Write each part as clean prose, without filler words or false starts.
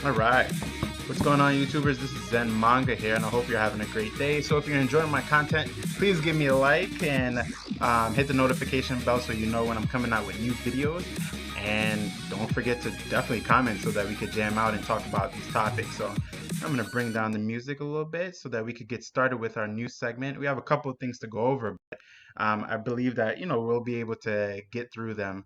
All right. What's going on, YouTubers? This is Zen Manga here, and I hope you're having a great day. So if you're enjoying my content, please give me a like and hit the notification bell so you know when I'm coming out with new videos. And don't forget to definitely comment so that we could jam out and talk about these topics. So I'm going to bring down the music a little bit so that we could get started with our new segment. We have a couple of things to go over, but I believe that, we'll be able to get through them.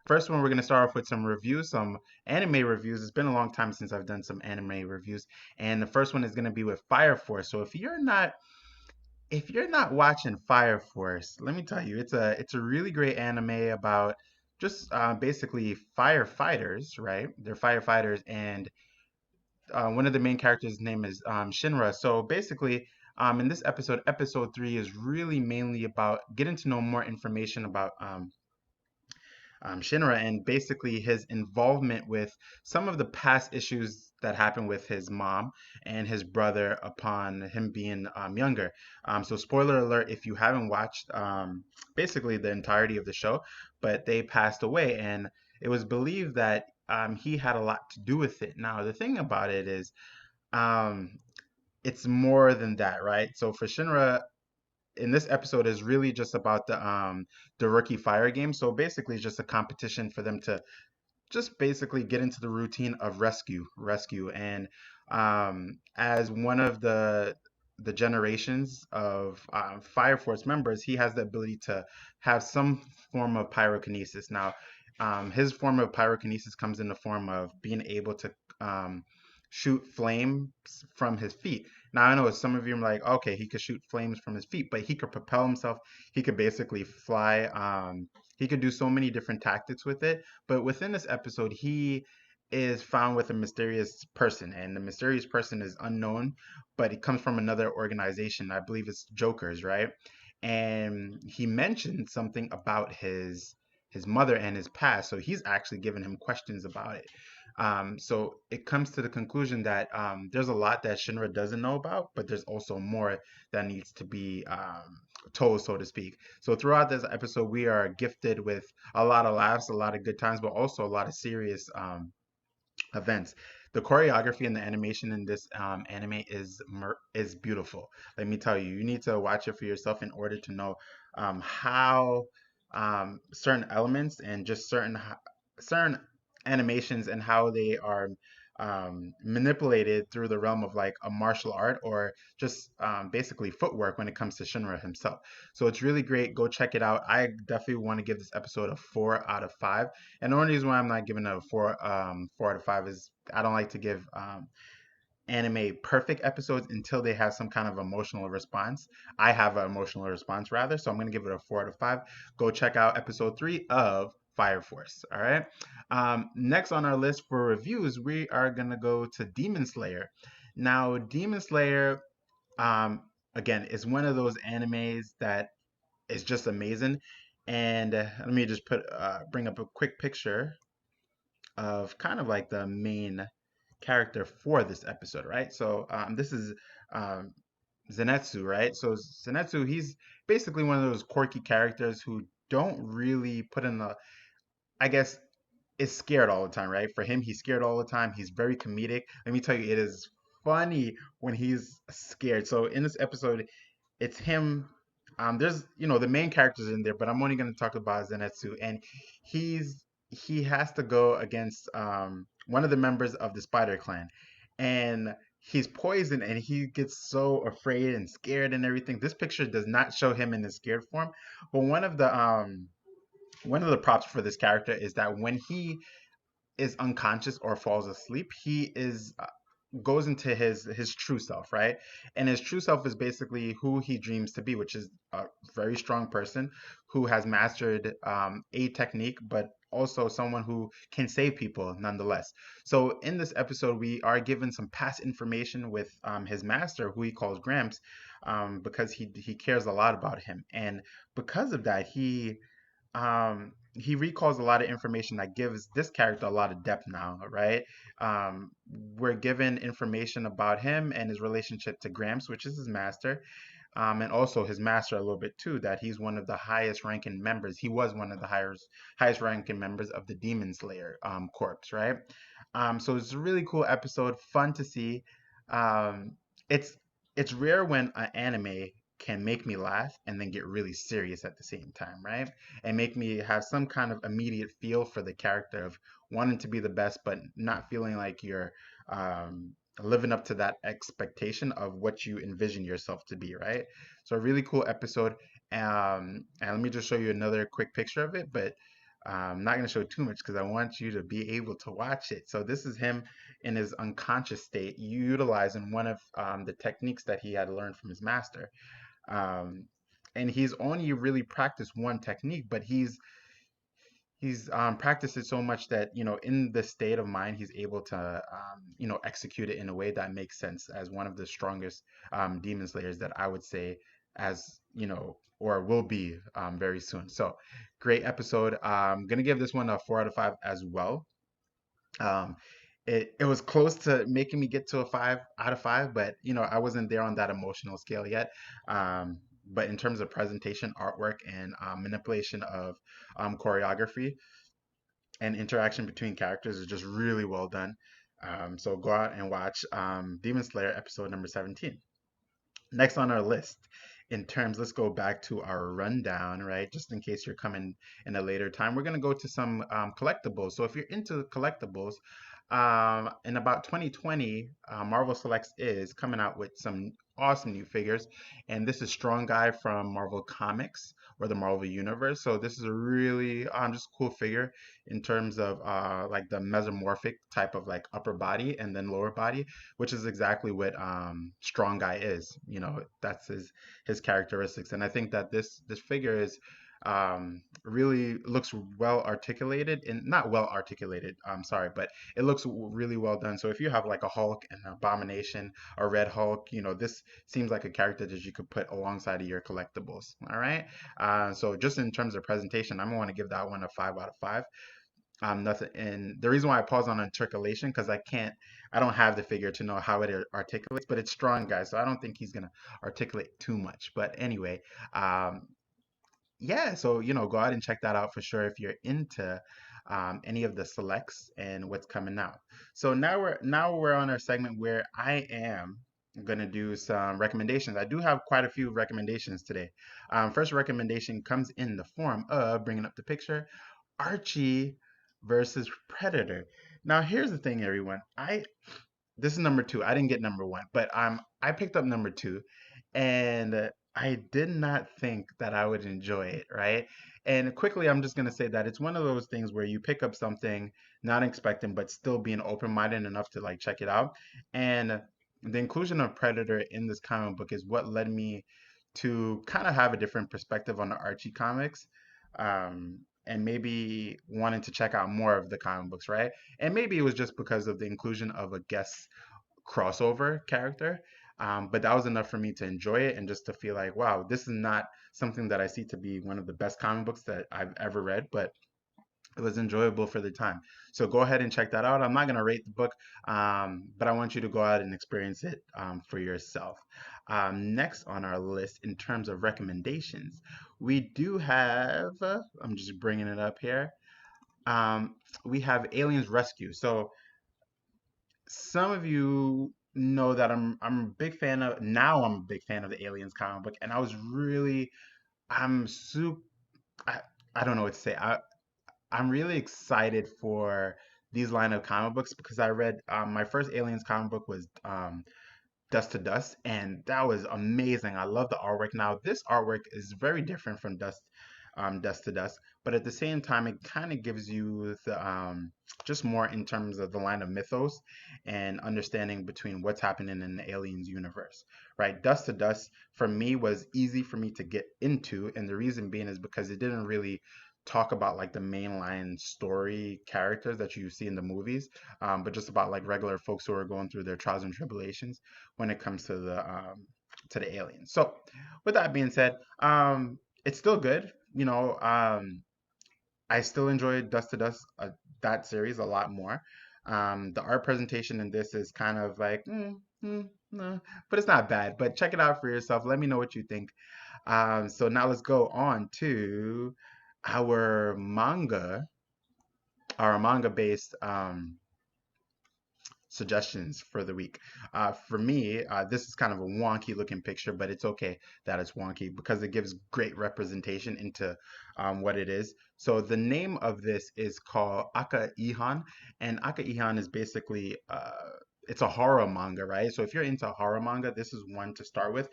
First one, we're going to start off with some reviews, some anime reviews. It's been a long time since I've done some anime reviews, and the first one is going to be with Fire Force. So if you're not watching Fire Force, let me tell you, it's a really great anime about just basically firefighters, right? They're firefighters, and one of the main characters' name is Shinra. So basically, in this episode 3 is really mainly about getting to know more information about Shinra and basically his involvement with some of the past issues that happened with his mom and his brother upon him being younger. So, spoiler alert if you haven't watched basically the entirety of the show, but they passed away, and it was believed that he had a lot to do with it. Now, the thing about it is, um, it's more than that, right? So, for Shinra, in this episode is really just about the rookie fire game. So basically it's just a competition for them to just basically get into the routine of rescue. And as one of the generations of Fire Force members, he has the ability to have some form of pyrokinesis. Now, his form of pyrokinesis comes in the form of being able to shoot flames from his feet. Now, I know some of you are like, okay, he could shoot flames from his feet, but he could propel himself. He could basically fly. He could do so many different tactics with it. But within this episode, he is found with a mysterious person, and the mysterious person is unknown, but it comes from another organization. I believe it's Joker's, right? And he mentioned something about his mother and his past, so he's actually given him questions about it. So it comes to the conclusion that there's a lot that Shinra doesn't know about, but there's also more that needs to be told, so to speak. So throughout this episode, we are gifted with a lot of laughs, a lot of good times, but also a lot of serious events. The choreography and the animation in this anime is beautiful. Let me tell you, you need to watch it for yourself in order to know how certain elements and just certain animations and how they are manipulated through the realm of like a martial art or just basically footwork when it comes to Shinra himself. So it's really great. Go check it out. I definitely want to give this episode a 4 out of 5. And the only reason why I'm not giving it a 4 out of 5 is I don't like to give anime perfect episodes until they have some kind of emotional response. I have an emotional response rather, so I'm gonna give it a 4 out of 5. Go check out episode 3 of Fire Force. All right. Next on our list for reviews, we are gonna go to Demon Slayer. Now, Demon Slayer, again, is one of those animes that is just amazing. And let me just bring up a quick picture of kind of like the main character for this episode, right? So this is um, Zenitsu, right? So Zenitsu, he's basically one of those quirky characters who don't really put in the, I guess, is scared all the time, right? For him, he's scared all the time. He's very comedic. Let me tell you, it is funny when he's scared. So in this episode, it's him. There's the main characters in there, but I'm only going to talk about Zenitsu, and he has to go against one of the members of the Spider Clan, and he's poisoned, and he gets so afraid and scared and everything. This picture does not show him in the scared form, but one of the props for this character is that when he is unconscious or falls asleep, he is goes into his true self, right? And his true self is basically who he dreams to be, which is a very strong person who has mastered a technique, but also someone who can save people nonetheless. So in this episode, we are given some past information with his master, who he calls Gramps, because he cares a lot about him, and because of that, he recalls a lot of information that gives this character a lot of depth now, right? We're given information about him and his relationship to Gramps, which is his master, and also his master a little bit too, that he's one of the highest ranking members. He was one of the highest ranking members of the Demon Slayer Corps, right? So it's a really cool episode, fun to see. Um, it's it's rare when an anime can make me laugh and then get really serious at the same time, right? And make me have some kind of immediate feel for the character of wanting to be the best, but not feeling like you're um, living up to that expectation of what you envision yourself to be, right? So a really cool episode. And let me just show you another quick picture of it, but I'm not going to show too much because I want you to be able to watch it. So this is him in his unconscious state, utilizing one of the techniques that he had learned from his master. Um, and he's only really practiced one technique, but he's practiced it so much that in the state of mind he's able to execute it in a way that makes sense as one of the strongest demon slayers that I would say as or will be very soon. So great episode. I'm gonna give this one a 4 out of 5 as well. um, it was close to making me get to a 5 out of 5, but I wasn't there on that emotional scale yet. But in terms of presentation, artwork, and manipulation of choreography and interaction between characters is just really well done. So go out and watch Demon Slayer episode number 17. Next on our list, in terms, let's go back to our rundown, right? Just in case you're coming in a later time, we're going to go to some collectibles. So if you're into collectibles, in about 2020, Marvel Selects is coming out with some awesome new figures. And this is Strong Guy from Marvel Comics or the Marvel Universe. So this is a really just cool figure in terms of like the mesomorphic type of like upper body and then lower body, which is exactly what Strong Guy is. That's his characteristics, and I think that this figure is really looks well articulated, and not well articulated. I'm sorry, but it looks really well done. So if you have like a Hulk, an Abomination, a Red Hulk, this seems like a character that you could put alongside of your collectibles. All right. So just in terms of presentation, I'm going to give that one a 5 out of 5. Nothing, and the reason why I pause on articulation because I don't have the figure to know how it articulates, but it's Strong Guy, so I don't think he's gonna articulate too much. But anyway, um, yeah, so go out and check that out for sure if you're into any of the selects and what's coming out. So now we're on our segment where I am gonna do some recommendations. I do have quite a few recommendations today. First recommendation comes in the form of bringing up the picture Archie versus Predator. Now, here's the thing, everyone. This is number two. I didn't get number one, but I picked up number two, and I did not think that I would enjoy it, right? And quickly, I'm just gonna say that it's one of those things where you pick up something not expecting, but still being open-minded enough to like check it out. And the inclusion of Predator in this comic book is what led me to kind of have a different perspective on the Archie comics. And maybe wanting to check out more of the comic books, right? And maybe it was just because of the inclusion of a guest crossover character. But that was enough for me to enjoy it and just to feel like, wow, this is not something that I see to be one of the best comic books that I've ever read, but it was enjoyable for the time. So go ahead and check that out. I'm not going to rate the book, but I want you to go out and experience it for yourself. Next on our list, in terms of recommendations, we do have, I'm just bringing it up here. Um, we have Aliens Rescue. So some of you know that I'm a big fan of I'm a big fan of the Aliens comic book, and I was really I'm super I, I don't know what to say. I'm really excited for these line of comic books because I read my first Aliens comic book was Dust to Dust, and that was amazing. I love the artwork. Now, this artwork is very different from Dust to Dust, but at the same time, it kind of gives you the just more in terms of the line of mythos and understanding between what's happening in the aliens universe, right? Dust to Dust for me was easy for me to get into, and the reason being is because it didn't really talk about like the mainline story characters that you see in the movies, but just about like regular folks who are going through their trials and tribulations when it comes to the aliens. So, with that being said, it's still good. I still enjoyed Dust to Dust, that series a lot more. The art presentation in this is kind of like, no, but it's not bad. But check it out for yourself. Let me know what you think. So now let's go on to our manga, our manga-based suggestions for the week. For me, this is kind of a wonky looking picture, but it's okay that it's wonky because it gives great representation into what it is. So the name of this is called Aka Ihan, and Aka Ihan is basically it's a horror manga, right? So if you're into horror manga, this is one to start with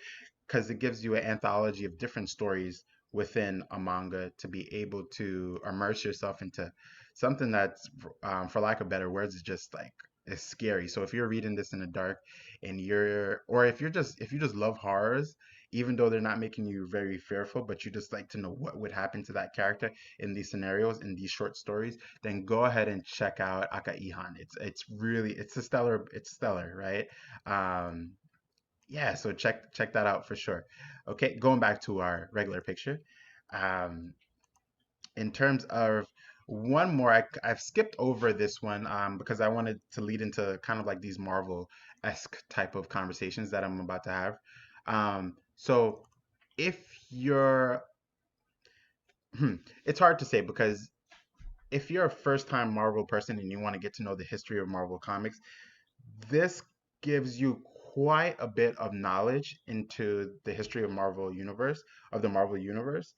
because it gives you an anthology of different stories within a manga to be able to immerse yourself into something that's, for lack of better words, is just like it's scary. So if you're reading this in the dark and or if you just love horrors, even though they're not making you very fearful, but you just like to know what would happen to that character in these scenarios, in these short stories, then go ahead and check out Aka Ihan. It's really it's stellar, right? Um, yeah, so check that out for sure. Okay, going back to our regular picture. Um, in terms of one more, I've skipped over this one because I wanted to lead into kind of like these Marvel-esque type of conversations that I'm about to have. So if you're, it's hard to say because if you're a first-time Marvel person and you want to get to know the history of Marvel Comics, this gives you quite a bit of knowledge into the history of the Marvel universe,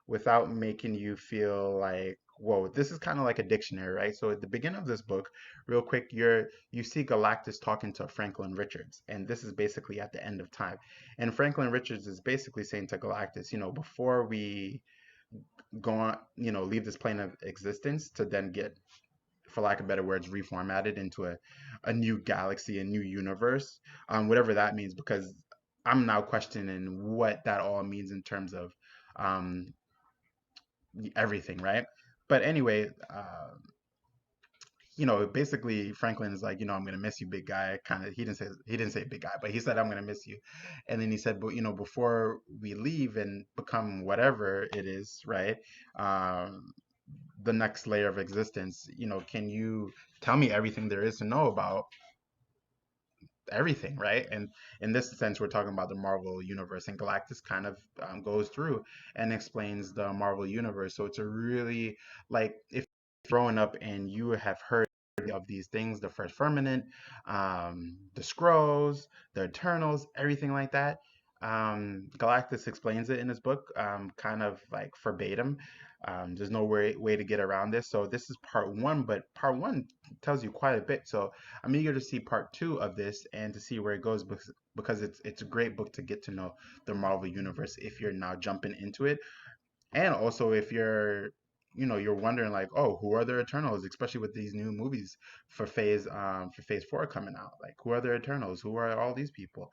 without making you feel like, whoa, this is kind of like a dictionary, right? So at the beginning of this book, real quick, you see Galactus talking to Franklin Richards, and this is basically at the end of time. And Franklin Richards is basically saying to Galactus, before we go on, leave this plane of existence to then get, for lack of better words, reformatted into a new galaxy, a new universe, whatever that means, because I'm now questioning what that all means in terms of um, everything, right? But anyway, basically Franklin is like, I'm gonna miss you, big guy. Kind of, he didn't say big guy, but he said I'm gonna miss you, and then he said, but before we leave and become whatever it is, right? Um, the next layer of existence, can you tell me everything there is to know about everything, right? And in this sense, we're talking about the Marvel universe, and Galactus kind of goes through and explains the Marvel universe. So it's a really, like, if you're growing up and you have heard of these things, the First Firmament, the Skrulls, the Eternals, everything like that. Galactus explains it in his book, kind of like verbatim. There's no way to get around this. So this is part one, but part one tells you quite a bit. So I'm eager to see part two of this and to see where it goes, because it's a great book to get to know the Marvel universe if you're now jumping into it. And also if you're wondering like, oh, who are the Eternals, especially with these new movies for phase four coming out. Like, who are the Eternals? Who are all these people?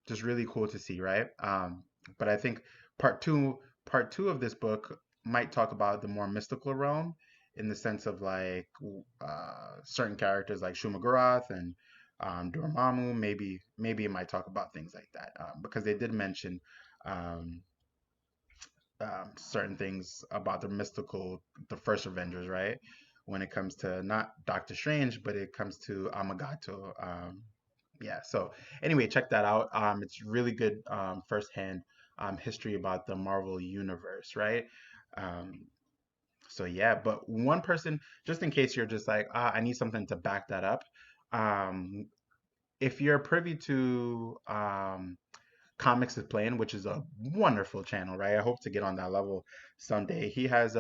Just really cool to see, right? But I think part two part two of this book might talk about the more mystical realm, in the sense of like certain characters like Shumagurath and Dormammu. Maybe it might talk about things like that, because they did mention um, certain things about the first Avengers, right? When it comes to not Doctor Strange, but it comes to Amagato. Yeah. So anyway, check that out. It's really good firsthand history about the Marvel universe, right? Um, so yeah, but one person, just in case you're just like, I need something to back that up. Um, if you're privy to Comics is Playing, which is a wonderful channel, right? I hope to get on that level someday. He has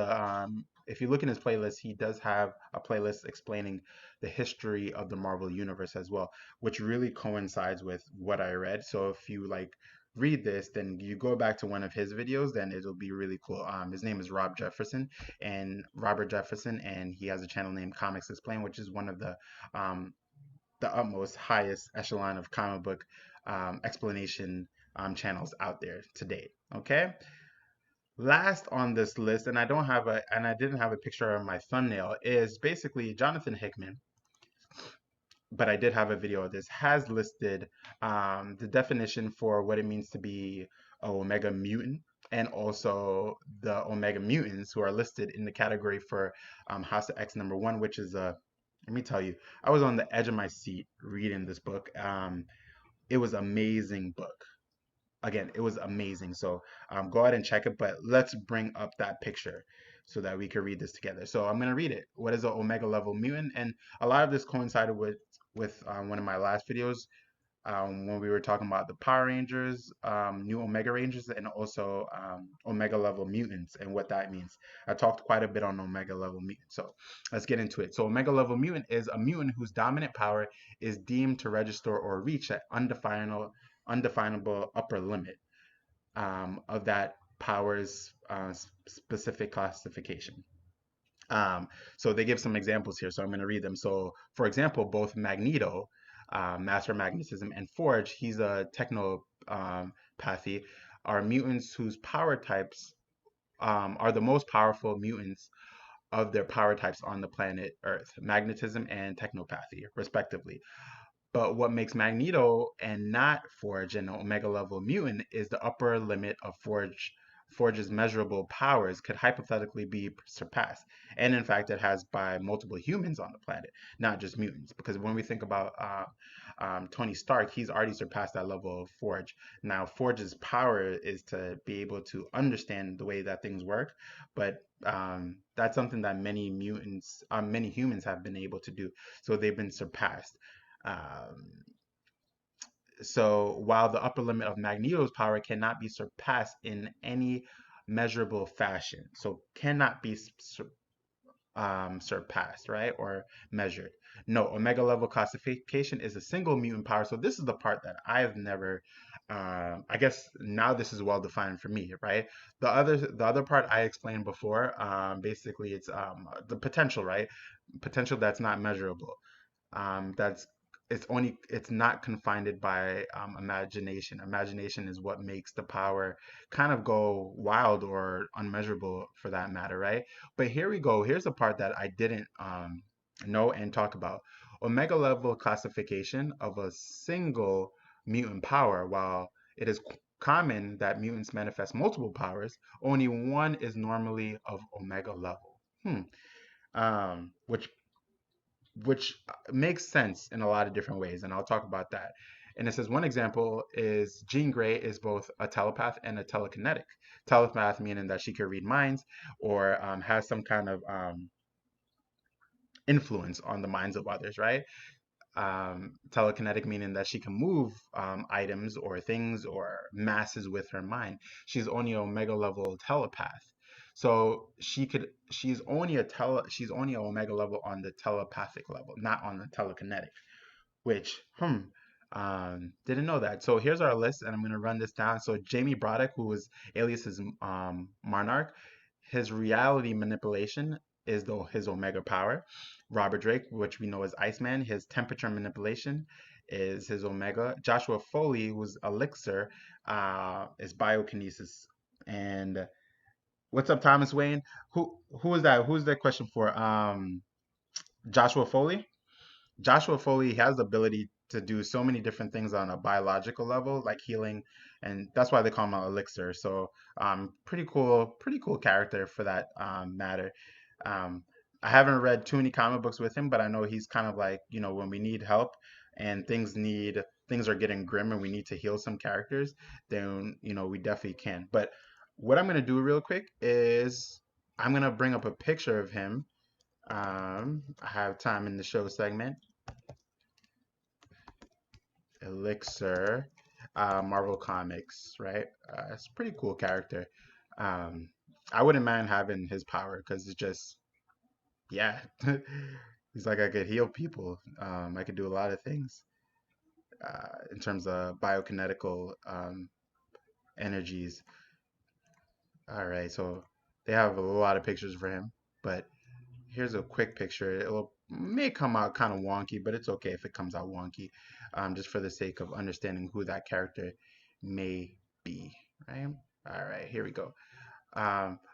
if you look in his playlist, he does have a playlist explaining the history of the Marvel Universe as well, which really coincides with what I read. So if you like read this, then you go back to one of his videos, then it'll be really cool. His name is Robert Jefferson, and he has a channel named Comics Explained, which is one of um, the utmost highest echelon of comic book explanation channels out there to date. Okay. Last on this list, and I didn't have a picture of my thumbnail, is basically Jonathan Hickman, but I did have a video of this, has listed the definition for what it means to be a Omega mutant, and also the Omega mutants who are listed in the category for House of X #1, which is let me tell you, I was on the edge of my seat reading this book. It was an amazing book. Again, it was amazing. So go ahead and check it, but let's bring up that picture. so that we could read this together. So I'm going to read it. What is an Omega level mutant? And a lot of this coincided with one of my last videos, when we were talking about the Power Rangers, new Omega Rangers, and also Omega level mutants and what that means. I talked quite a bit on Omega level mutants, so let's get into it. So Omega level mutant is a mutant whose dominant power is deemed to register or reach an undefinable upper limit of that power's specific classification. Um, so they give some examples here, so I'm going to read them. So, for example, both Magneto, Master Magnetism, and Forge, he's a technopathy, are mutants whose power types are the most powerful mutants of their power types on the planet Earth, magnetism and technopathy, respectively. But what makes Magneto and not Forge an Omega level mutant is the upper limit of Forge's measurable powers could hypothetically be surpassed. And in fact, it has by multiple humans on the planet, not just mutants. Because when we think about Tony Stark, he's already surpassed that level of Forge. Now, Forge's power is to be able to understand the way that things work, but that's something that many humans have been able to do. So they've been surpassed. Um, so while the upper limit of Magneto's power cannot be surpassed in any measurable fashion, so cannot be surpassed, right, or measured. No, Omega level classification is a single mutant power. So this is the part that I have never. I guess now this is well defined for me, right? The other part I explained before. Basically, it's the potential, right? Potential that's not measurable. That's it's not confined by imagination. Imagination is what makes the power kind of go wild or unmeasurable for that matter, right? But here we go. Here's the part that I didn't know and talk about. Omega level classification of a single mutant power. While it is common that mutants manifest multiple powers, only one is normally of Omega level. Which makes sense in a lot of different ways, and I'll talk about that. And it says one example is Jean Grey is both a telepath and a telekinetic. Telepath meaning that she can read minds or has some kind of influence on the minds of others, right? Telekinetic meaning that she can move items or things or masses with her mind. She's only an Omega level telepath. So she's only an Omega level on the telepathic level, not on the telekinetic. Which, didn't know that. So here's our list, and I'm gonna run this down. So Jamie Braddock, who was alias Monarch, his reality manipulation is his Omega power. Robert Drake, which we know as Iceman, his temperature manipulation is his Omega. Joshua Foley, who's Elixir, is biokinesis. And what's up, Thomas Wayne? Who is that? Who's that question for? Joshua Foley? Joshua Foley has the ability to do so many different things on a biological level, like healing, and that's why they call him an elixir. So, pretty cool character for that matter. Um, I haven't read too many comic books with him, but I know he's kind of like, when we need help and things are getting grim and we need to heal some characters, then we definitely can. But what I'm gonna do real quick is I'm gonna bring up a picture of him. I have time in the show segment. Elixir, Marvel Comics, right? It's a pretty cool character. Um, I wouldn't mind having his power because it's just, yeah, he's like I could heal people. I could do a lot of things in terms of biokinetical energies. All right, so they have a lot of pictures for him, but here's a quick picture. It may come out kind of wonky, but it's okay if it comes out wonky, just for the sake of understanding who that character may be, right? All right, here we go.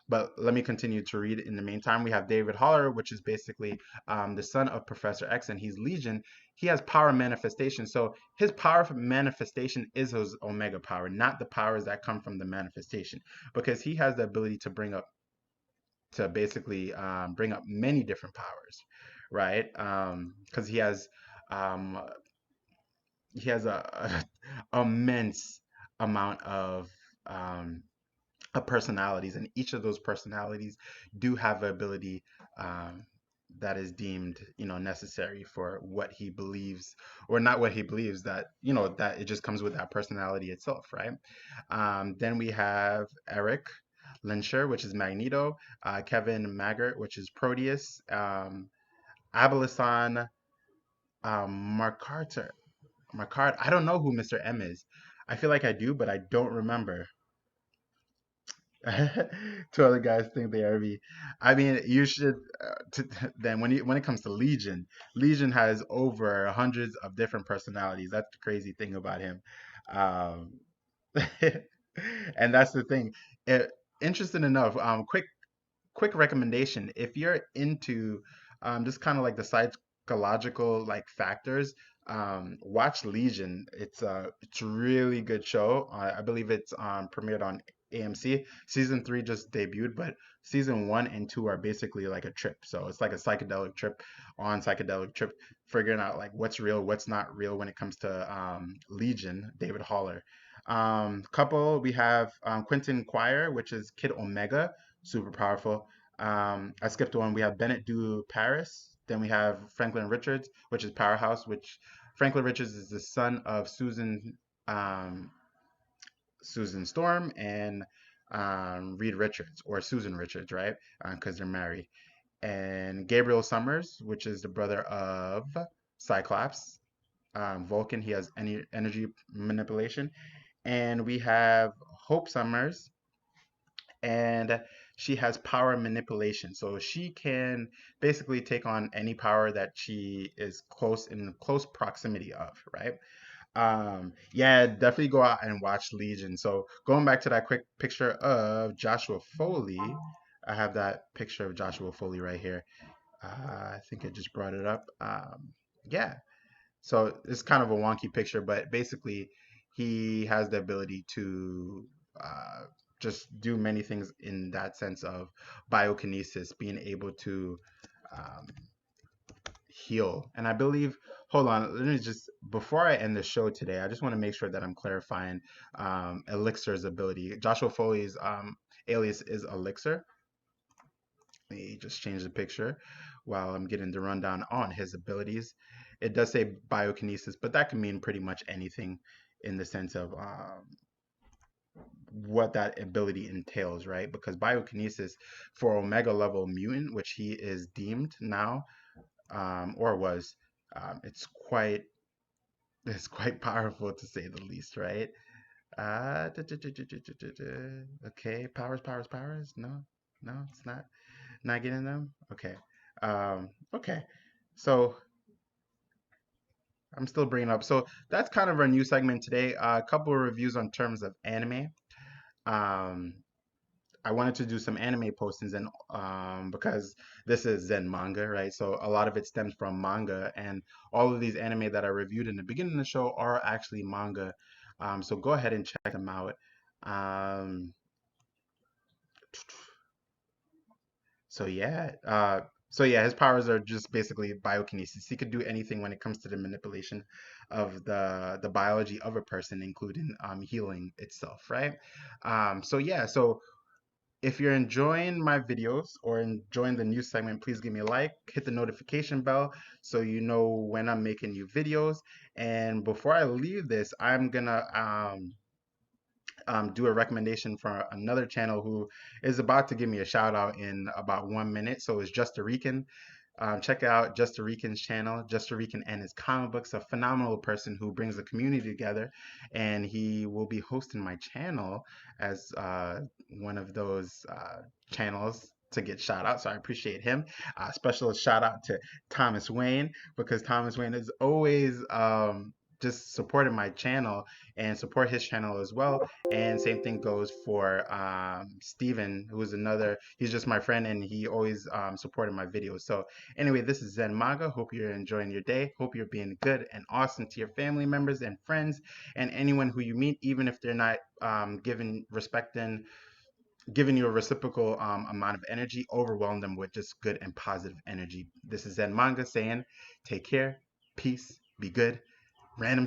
But let me continue to read. In the meantime, we have David Haller, which is basically the son of Professor X, and he's Legion. He has power manifestation. So his power manifestation is his Omega power, not the powers that come from the manifestation, because he has the ability to basically bring up many different powers, right? Because um, he has a immense amount of um, personalities, and each of those personalities do have an ability um, that is deemed, necessary for what he believes, or not what he believes, that that it just comes with that personality itself, right? Then we have Eric Lyncher, which is Magneto, Kevin Maggart, which is Proteus, Abelisan, Marcarter. Marcard. I don't know who Mr. M is. I feel like I do, but I don't remember. Two other guys think they are me. I mean, you should. Then when it comes to Legion, Legion has over hundreds of different personalities. That's the crazy thing about him. Um, and that's the thing. It, interesting enough. Quick recommendation: if you're into just kind of like the psychological like factors, watch Legion. It's a really good show. I believe it's premiered on AMC. Season 3 just debuted, but season 1 and 2 are basically like a trip. So it's like a psychedelic trip, figuring out like what's real, what's not real when it comes to Legion. David Haller. Couple, we have Quentin Quire, which is Kid Omega, super powerful. I skipped one. We have Bennett Du Paris. Then we have Franklin Richards, which is Powerhouse, which Franklin Richards is the son of um, Susan Storm and Reed Richards, or Susan Richards, right? Because they're married. And Gabriel Summers, which is the brother of Cyclops, Vulcan. He has any energy manipulation. And we have Hope Summers, and she has power manipulation. So she can basically take on any power that she is in close proximity of, right? Yeah, definitely go out and watch Legion. So going back to that quick picture of Joshua Foley, I have that picture of Joshua Foley right here. I think I just brought it up. Yeah, so it's kind of a wonky picture, but basically, he has the ability to uh, just do many things in that sense of biokinesis, being able to um, heal. And I believe, hold on, let me just, before I end the show today, I just want to make sure that I'm clarifying Elixir's ability. Joshua Foley's alias is Elixir. Let me just change the picture while I'm getting the rundown on his abilities. It does say biokinesis, but that can mean pretty much anything in the sense of what that ability entails, right? Because biokinesis for Omega level mutant, which he is deemed now, or was, um, it's quite it's quite powerful to say the least, right? Okay, powers. No, no, it's not getting them. Okay, okay. So I'm still bringing up. So that's kind of our new segment today. A couple of reviews on terms of anime. Um, I wanted to do some anime postings, and because this is Zen manga, right? So a lot of it stems from manga, and all of these anime that I reviewed in the beginning of the show are actually manga. So go ahead and check them out. Um, So yeah, his powers are just basically biokinesis. He could do anything when it comes to the manipulation of the biology of a person, including healing itself, right? So if you're enjoying my videos or enjoying the news segment, please give me a like, hit the notification bell so you know when I'm making new videos. And before I leave this, I'm gonna do a recommendation for another channel who is about to give me a shout out in about 1 minute. So it's Just a Rican. Check out Just a Rican's channel. Just a Rican and his comic books. A phenomenal person who brings the community together, and he will be hosting my channel as one of those channels to get shout out. So I appreciate him. Special shout out to Thomas Wayne, because Thomas Wayne is always just supporting my channel and support his channel as well. And same thing goes for Steven, who's he's just my friend, and he always supported my videos. So anyway, this is Zen Manga. Hope you're enjoying your day. Hope you're being good and awesome to your family members and friends and anyone who you meet, even if they're not giving you a reciprocal amount of energy. Overwhelm them with just good and positive energy. This is Zen Manga saying, take care, peace, be good. Random